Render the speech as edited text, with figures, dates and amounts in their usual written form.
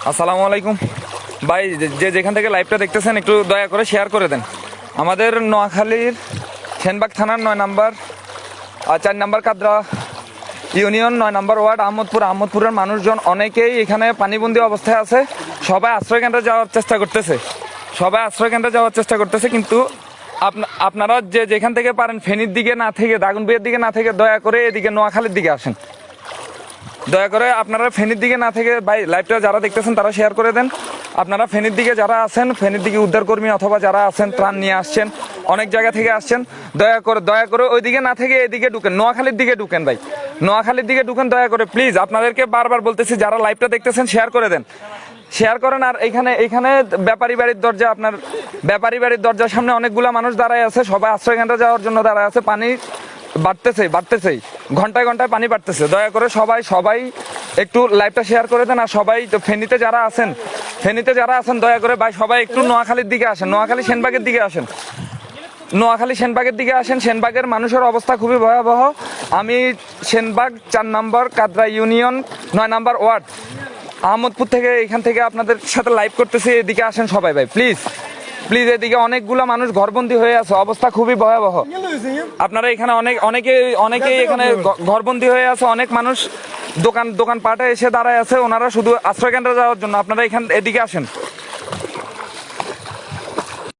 আসসালামু আলাইকুম ভাই, যে যেখান থেকে লাইভটা দেখতেছেন একটু দয়া করে শেয়ার করে দেন। আমাদের নোয়াখালীর সেনবাগ থানার 9 নম্বর 4 নম্বর কাদরা ইউনিয়ন 9 নম্বর ওয়ার্ড আহমদপুরের মানুষজন অনেকেই এখানে পানিবন্দী অবস্থায় আছে। সবাই আশ্রয়কেন্দ্রে যাওয়ার চেষ্টা করতেছে, কিন্তু আপনারা যে যেখান থেকে পারেন ফেনীর দিকে না থেকে দাগনভূঞার দিকে না থেকে দয়া করে এদিকে নোয়াখালীর দিকে আসেন। দয়া করে আপনারা ফেনীর দিকে না থেকে ভাই লাইভটা যারা দেখতেছেন তারা শেয়ার করে দেন। আপনারা ফেনীর দিকে যারা আছেন, ফেনীর দিকে উদ্ধারকর্মী অথবা যারা আছেন ত্রাণ নিয়ে আসছেন, অনেক জায়গা থেকে আসছেন, দয়া করে ওই দিকে না থেকে এদিকে ঢুকেন, নোয়াখালীর দিকে ঢুকেন ভাই, নোয়াখালীর দিকে ঢুকেন দয়া করে প্লিজ। আপনাদেরকে বারবার বলতেছি যারা লাইভটা দেখতেছেন শেয়ার করে দেন, শেয়ার করেন। আর এখানে ব্যাপারী বাড়ির দরজার সামনে অনেকগুলা মানুষ দাঁড়ায় আছে, সবাই আশ্রয়কেন্দ্রে যাওয়ার জন্য দাঁড়ায় আছে। পানি বাড়তেছেই, ঘন্টায় পানি বাড়তেছে। দয়া করে সবাই একটু লাইভটা শেয়ার করে দেন। আর সবাই ফেনীতে যারা আছেন দয়া করে ভাই সবাই একটু নোয়াখালীর দিকে আসেন, নোয়াখালী সেনবাগের দিকে আসেন। সেনবাগের মানুষের অবস্থা খুবই ভয়াবহ। আমি সেনবাগ 4 নম্বর কাদরা ইউনিয়ন 9 নম্বর ওয়ার্ড আহমদপুর থেকে এখান থেকে আপনাদের সাথে লাইভ করতেছি। এদিকে আসেন সবাই ভাই প্লিজ। এদিকে অনেকগুলা মানুষ ঘরবন্দি হয়ে আছে, অবস্থা খুবই ভয়াবহ। আপনারা এখানে অনেকেই এখানে ঘরবন্দি হয়ে আছে। অনেক মানুষ দোকান পাটে এসে দাঁড়ায় আছে, ওনারা শুধু আশ্রয়কেন্দ্রে যাওয়ার জন্য। আপনারা এদিকে আসেন।